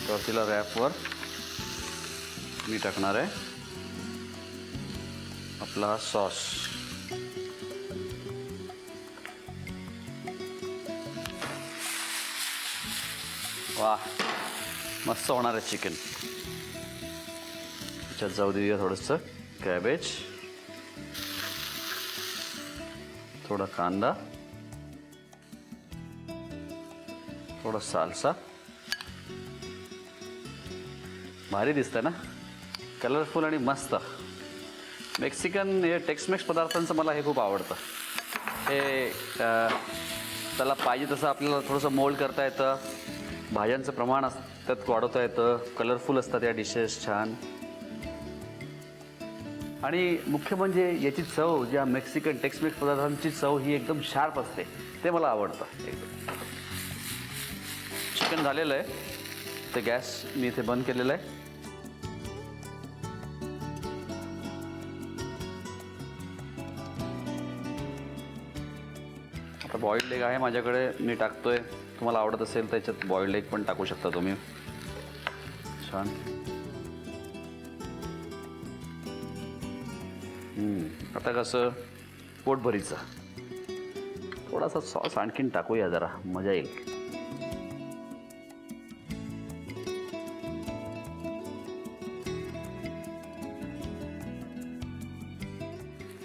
Tortilla रॅपवर मी टाकणार आहे आपला सॉस. वाह, मस्त होणार आहे चिकन. त्याच्यात जाऊ देऊया थोडंसं कॅबेज, थोडा कांदा, थोडा साल्सा. भारी दिसतंय ना, कलरफुल आणि मस्त. मेक्सिकन हे टेक्समेक्स पदार्थांचं मला हे खूप आवडतं. हे त्याला पाहिजे तसं आपल्याला थोडंसं मोल्ड करता येतं, भाज्यांचं प्रमाण त्यात वाढवता येतं, कलरफुल असतात या डिशेस छान. आणि मुख्य म्हणजे याची चव, ज्या मेक्सिकन टेक्समेक्स पदार्थांची चव ही एकदम शार्प असते, ते मला आवडतं एकदम. चिकन झालेलं आहे, ते गॅस मी इथे बंद केलेलं आहे. आता बॉइल्ड एग आहे माझ्याकडे, मी टाकतोय. तुम्हाला आवडत असेल त्याच्यात बॉइल्ड एग पण टाकू शकता तुम्ही. छान. आता कसं पोटभरीचं थोडासा सॉस आणखीन टाकूया, जरा मजा येईल.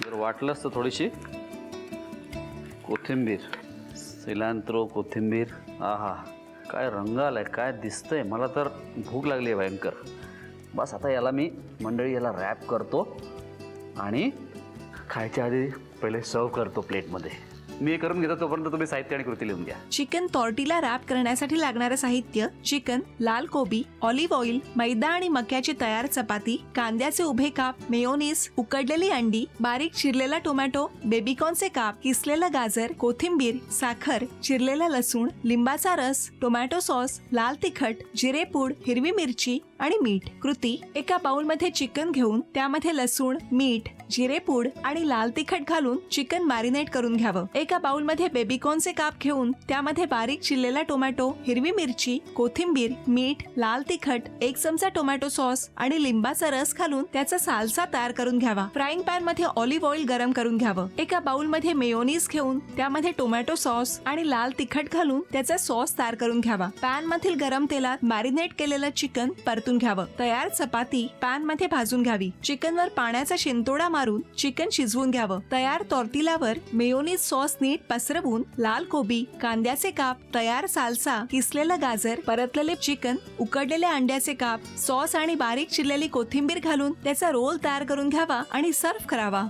जर वाटलंच तर थोडीशी कोथिंबीर, सिलांत्रो, कोथिंबीर. आहा, काय रंग आलाय, काय दिसतंय. मला तर भूक लागली आहे भयंकर. बस आता याला मी मंडळी याला रॅप करतो आणि खायच्या आधी पहिले सर्व करतो प्लेटमध्ये. मी हे करून घेतो, तोपर्यंत तुम्ही साहित्य आणि कृती लिहून घ्या. चिकन टॉर्टिला रॅप करण्यासाठी लागणारे साहित्य: चिकन, लाल कोबी, ऑलिव्ह ऑइल, मैदा आणि मक्याची तयार चपाती, कांद्याचे उभे काप, मेयोनीज, उकडलेली अंडी, बारीक चिरलेला टोमॅटो, बेबीकॉर्नचे काप, किसलेलं गाजर, कोथिंबीर, साखर, चिरलेला लसूण, लिंबाचा रस, टोमॅटो सॉस, लाल तिखट, जिरेपूड, हिरवी मिरची आणि मीठ. कृती: एका बाउलमध्ये चिकन घेऊन त्यामध्ये लसूण, मीठ, जिरेपूड आणि लाल तिखट घालून चिकन मॅरिनेट करून घ्यावं. एका बाउलमध्ये बेबीकॉर्नचे काप घेऊन त्यामध्ये बारीक चिरलेला टोमॅटो, हिरवी मिरची, कोथिंबीर, मीठ, लाल तिखट, 1 चमचा टोमॅटो सॉस आणि लिंबाचा रस घालून त्याचा साल्सा तयार करून घ्यावा. फ्राईंग पॅन मध्ये ऑलिव्ह ऑइल गरम करून घ्यावं. एका बाउलमध्ये मेयोनीज घेऊन त्यामध्ये टोमॅटो सॉस आणि लाल तिखट घालून त्याचा सॉस तयार करून घ्यावा. पॅन मधील गरम तेलात मॅरिनेट केलेलं चिकन परतून घ्यावं. तयार चपाती पॅन मध्ये भाजून घ्यावी. चिकनवर पाण्याचा शिंतोडा मारून चिकन शिजवून घ्यावं. तयार टॉर्टिलावर मेयोनीज सॉस नीट पसरवून लाल कोबी, कांद्याचे काप, तयार साल्सा, किसलेलं गाजर, परतलेले चिकन, उकडलेल्या अंड्याचे काप, सॉस आणि बारीक चिरलेली कोथिंबीर घालून त्याचा रोल तयार करून घ्यावा आणि सर्व्ह करावा.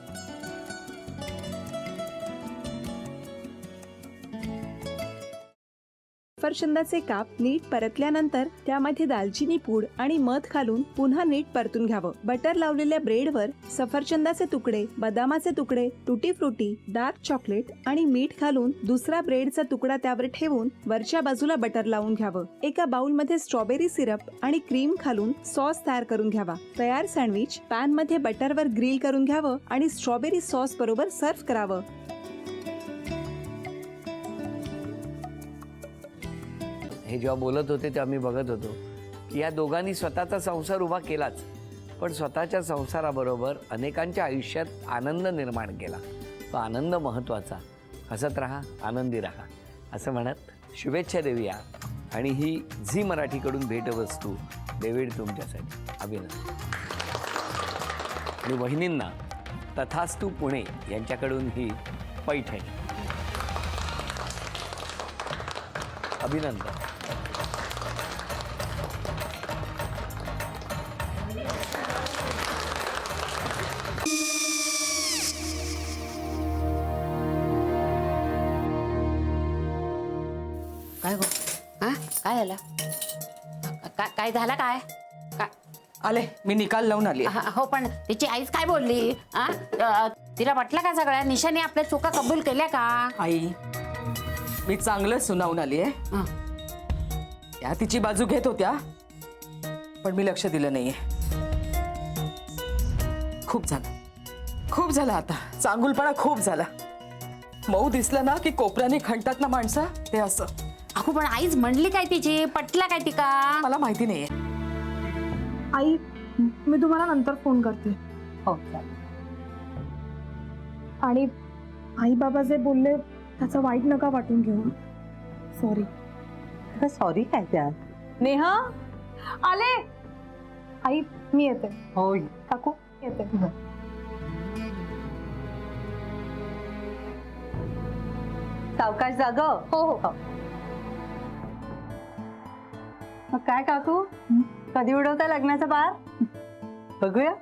सफरचंदाचे काप नीट परतल्यानंतर त्यामध्ये दालचिनी पूड आणि मध घालून पुन्हा नीट परतून घ्यावं. बटर लावलेल्या ब्रेडवर सफरचंदाचे तुकडे, बदामाचे तुकडे, टुटी फ्रुटी, डार्क चॉकलेट आणि मीठ घालून दुसरा ब्रेडचा तुकडा त्यावर ठेवून वरच्या बाजूला बटर लावून घ्यावं. एका बाउलमध्ये स्ट्रॉबेरी सिरप आणि क्रीम घालून सॉस तयार करून घ्यावा. तयार सँडविच पॅन मध्ये बटरवर ग्रिल करून घ्यावं आणि स्ट्रॉबेरी सॉस बरोबर सर्व्ह करावं. हे जेव्हा बोलत होते तेव्हा मी बघत होतो की या दोघांनी स्वतःचा संसार उभा केलाच, पण स्वतःच्या संसाराबरोबर अनेकांच्या आयुष्यात आनंद निर्माण केला. तो आनंद महत्त्वाचा. हसत राहा, आनंदी राहा असं म्हणत शुभेच्छा देऊया. आणि ही झी मराठीकडून भेटवस्तू डेव्हिड तुमच्यासाठी. अभिनंदन. आणि वहिनींना तथास्तू पुणे यांच्याकडून ही पैठणी. अभिनंदन. काय गो? हा काय झालं? काय झालं? काय आले, मी निकाल लावून आली. हो, पण तिची आईच काय बोलली? तिला वाटलं का सगळ्या निशाने आपल्या चुका कबूल केल्या का? आई, मी चांगलं सुनावून आली आहे. त्या तिची बाजू घेत होत्या, पण मी लक्ष दिलं नाहीये. खूप झालं आता. चांगुलपणा खूप झाला. मऊ दिसलं ना की कोपऱ्याने खणतात ना माणसं, ते असं. अगो पण आईच म्हणली काय तिची, पटला काय तिका? मला माहिती नाहीये. आई मी तुम्हाला नंतर फोन करते. हो आणि आई बाबा जे बोलले त्याचं वाईट नका वाटून घेऊ. सॉरी. सॉरी काय त्या? नेहा आले. आई मी येते. होय. काकू येते. सावकाश जाग. हो हो. मग काय काकू, कधी उडवता लग्नाचा बार? बघूया.